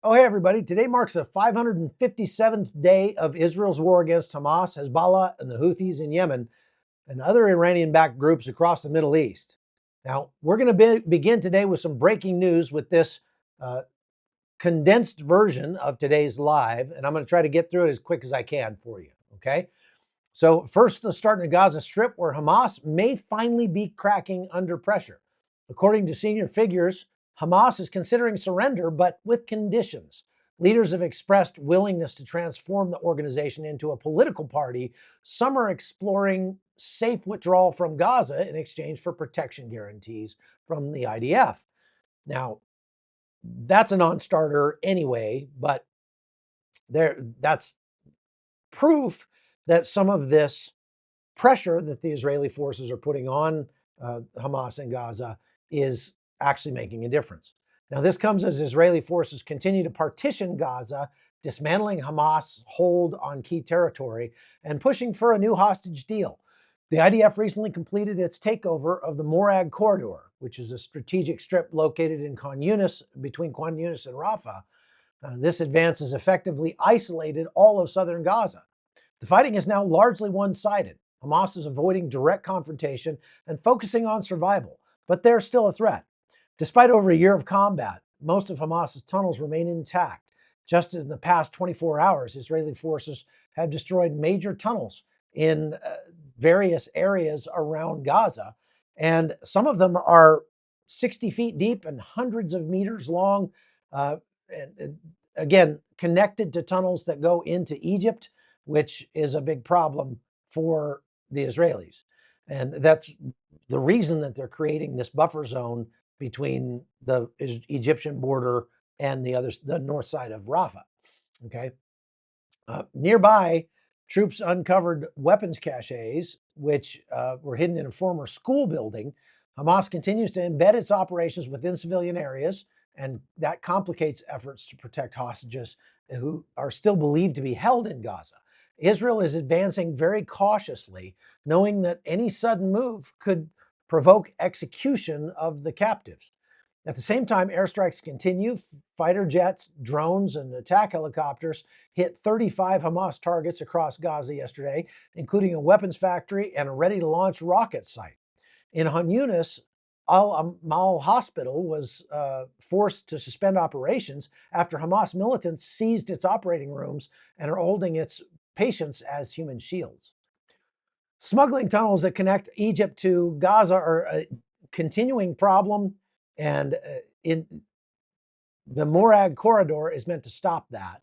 Oh, hey, everybody. Today marks the 557th day of Israel's war against Hamas, Hezbollah, and the Houthis in Yemen, and other Iranian backed groups across the Middle East. Now, we're going to begin today with some breaking news with this uh, condensed version of today's live, and I'm going to try to get through it as quick as I can for you. Okay. So, first, let's start in the Gaza Strip, where Hamas may finally be cracking under pressure. According to senior figures, Hamas is considering surrender, but with conditions. Leaders have expressed willingness to transform the organization into a political party. Some are exploring safe withdrawal from Gaza in exchange for protection guarantees from the IDF. Now, that's a non starter anyway, but that's proof that some of this pressure that the Israeli forces are putting on Hamas in Gaza is actually making a difference. Now, this comes as Israeli forces continue to partition Gaza, dismantling Hamas' hold on key territory, and pushing for a new hostage deal. The IDF recently completed its takeover of the Morag Corridor, which is a strategic strip located in Khan Yunis, between Khan Yunis and Rafah. This advance has effectively isolated all of southern Gaza. The fighting is now largely one sided. Hamas is avoiding direct confrontation and focusing on survival, but they're still a threat. Despite over a year of combat, most of Hamas's tunnels remain intact. Just in the past 24 hours, Israeli forces have destroyed major tunnels in various areas around Gaza, and some of them are 60 feet deep and hundreds of meters long. And again, connected to tunnels that go into Egypt, which is a big problem for the Israelis. And that's the reason that they're creating this buffer zone between the Egyptian border and the north side of Rafah. Okay. Nearby, troops uncovered weapons caches, which were hidden in a former school building. Hamas continues to embed its operations within civilian areas, and that complicates efforts to protect hostages who are still believed to be held in Gaza. Israel is advancing very cautiously, knowing that any sudden move could provoke execution of the captives. At the same time, airstrikes continue. Fighter jets, drones, and attack helicopters hit 35 Hamas targets across Gaza yesterday, including a weapons factory and a ready to launch rocket site. In Han Yunis, Al Amal Hospital was forced to suspend operations after Hamas militants seized its operating rooms and are holding its patients as human shields. Smuggling tunnels that connect Egypt to Gaza are a continuing problem, and in the Morag corridor is meant to stop that.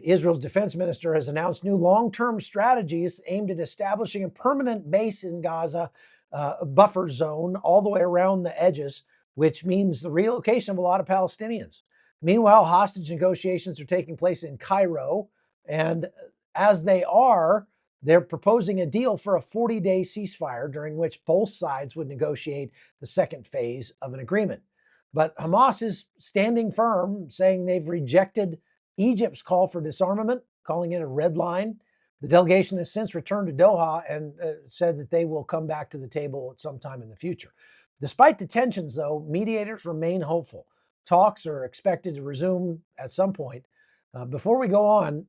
Israel's defense minister has announced new long-term strategies aimed at establishing a permanent base in Gaza, a buffer zone all the way around the edges, which means the relocation of a lot of Palestinians. Meanwhile, hostage negotiations are taking place in Cairo, and as they're proposing a deal for a 40-day ceasefire during which both sides would negotiate the second phase of an agreement. But Hamas is standing firm, saying they've rejected Egypt's call for disarmament, calling it a red line. The delegation has since returned to Doha and said that they will come back to the table at some time in the future. Despite the tensions, though, mediators remain hopeful. Talks are expected to resume at some point. Before we go on,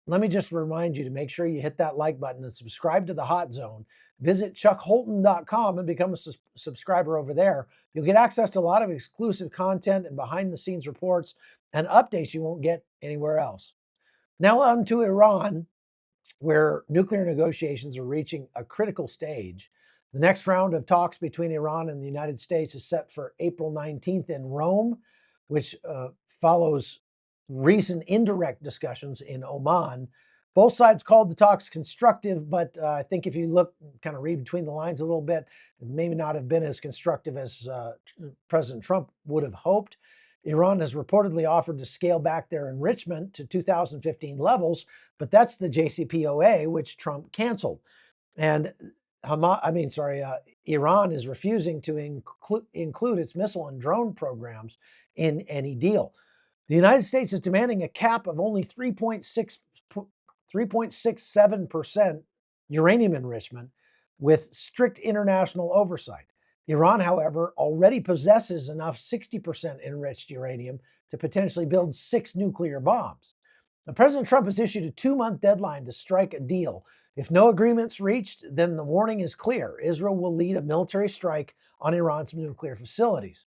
let me just remind you to make sure you hit that like button and subscribe to the Hot Zone. Visit chuckholton.com and become a subscriber over there. You'll get access to a lot of exclusive content and behind the scenes reports and updates you won't get anywhere else. Now on to Iran, where nuclear negotiations are reaching a critical stage. The next round of talks between Iran and the United States is set for April 19th in Rome, which follows recent indirect discussions in Oman. Both sides called the talks constructive, but I think if you look, kind of read between the lines a little bit, it may not have been as constructive as President Trump would have hoped. Iran has reportedly offered to scale back their enrichment to 2015 levels, but that's the JCPOA, which Trump canceled. And Iran is refusing to include its missile and drone programs in any deal. The United States is demanding a cap of only 3.67% uranium enrichment with strict international oversight. Iran, however, already possesses enough 60% enriched uranium to potentially build 6 nuclear bombs. Now, President Trump has issued a 2-month deadline to strike a deal. If no agreement's reached, then the warning is clear. Israel will lead a military strike on Iran's nuclear facilities.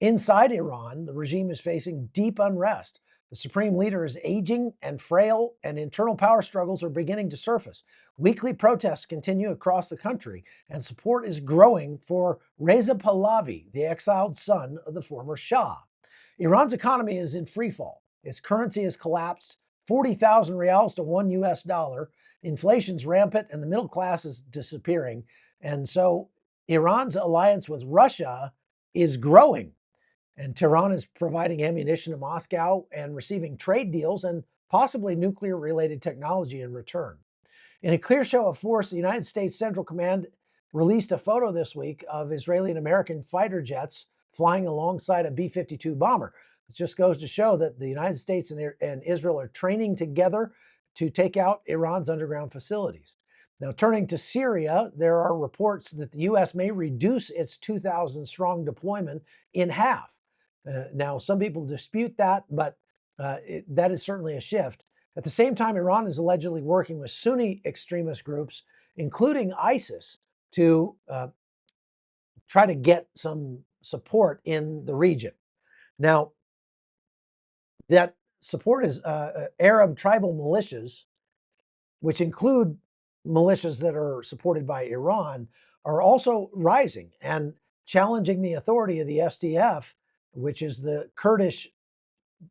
Inside Iran, the regime is facing deep unrest. The supreme leader is aging and frail, and internal power struggles are beginning to surface. Weekly protests continue across the country, and support is growing for Reza Pahlavi, the exiled son of the former Shah. Iran's economy is in freefall. Its currency has collapsed, 40,000 rials to $1. Inflation's rampant, and the middle class is disappearing. And so Iran's alliance with Russia is growing. And Tehran is providing ammunition to Moscow and receiving trade deals and possibly nuclear-related technology in return. In a clear show of force, the United States Central Command released a photo this week of Israeli and American fighter jets flying alongside a B-52 bomber. It just goes to show that the United States and Israel are training together to take out Iran's underground facilities. Now, turning to Syria, there are reports that the U.S. may reduce its 2,000-strong deployment in half. Now, some people dispute that, but that is certainly a shift. At the same time, Iran is allegedly working with Sunni extremist groups, including ISIS, to try to get some support in the region. Now, that support is Arab tribal militias, which include militias that are supported by Iran, are also rising and challenging the authority of the SDF, which is the Kurdish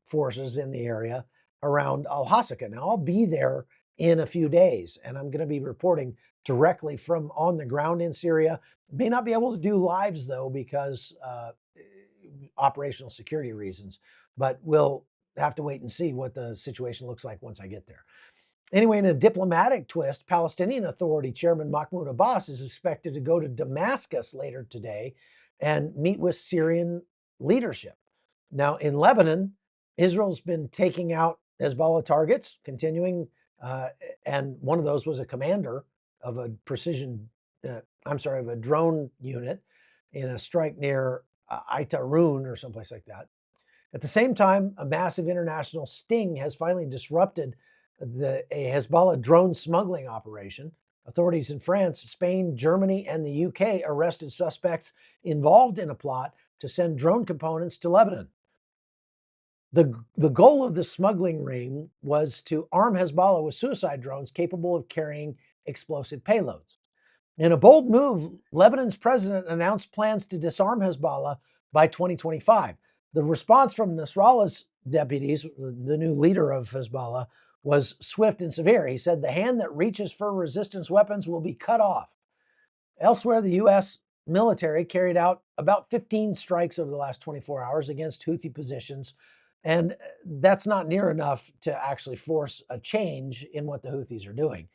forces in the area around Al-Hasaka. Now, I'll be there in a few days, and I'm going to be reporting directly from on the ground in Syria. May not be able to do lives, though, because operational security reasons, but we'll have to wait and see what the situation looks like once I get there. Anyway, in a diplomatic twist, Palestinian Authority Chairman Mahmoud Abbas is expected to go to Damascus later today and meet with Syrian leadership. Now, in Lebanon, Israel's been taking out Hezbollah targets, continuing, and one of those was a commander of a of a drone unit in a strike near Aitarun or someplace like that. At the same time, a massive international sting has finally disrupted a Hezbollah drone smuggling operation. Authorities in France, Spain, Germany, and the UK arrested suspects involved in a plot to send drone components to Lebanon. The goal of the smuggling ring was to arm Hezbollah with suicide drones capable of carrying explosive payloads. In a bold move, Lebanon's president announced plans to disarm Hezbollah by 2025. The response from Nasrallah's deputies, the new leader of Hezbollah, was swift and severe. He said the hand that reaches for resistance weapons will be cut off. Elsewhere, the U.S. military carried out about 15 strikes over the last 24 hours against Houthi positions, and that's not near enough to actually force a change in what the Houthis are doing.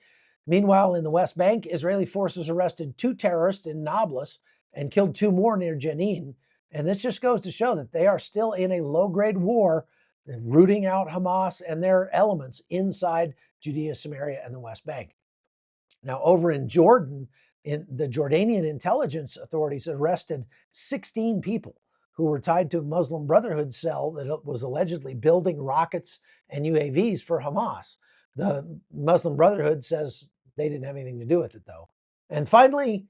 Meanwhile, in the West Bank, Israeli forces arrested 2 terrorists in Nablus and killed 2 more near Jenin. And this just goes to show that they are still in a low-grade war, rooting out Hamas and their elements inside Judea, Samaria, and the West Bank. Now, over in Jordan, the Jordanian intelligence authorities arrested 16 people who were tied to a Muslim Brotherhood cell that was allegedly building rockets and UAVs for Hamas. The Muslim Brotherhood says they didn't have anything to do with it, though. And finally,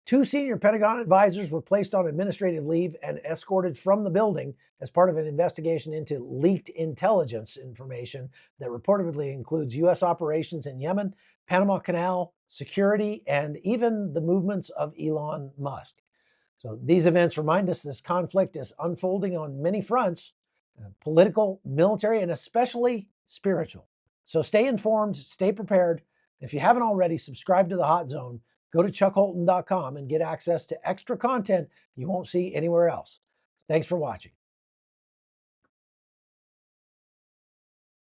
2 senior Pentagon advisors were placed on administrative leave and escorted from the building as part of an investigation into leaked intelligence information that reportedly includes U.S. operations in Yemen, Panama Canal, security, and even the movements of Elon Musk. So these events remind us this conflict is unfolding on many fronts, political, military, and especially spiritual. So stay informed, stay prepared. If you haven't already, subscribe to the Hot Zone. Go to chuckholton.com and get access to extra content you won't see anywhere else. Thanks for watching.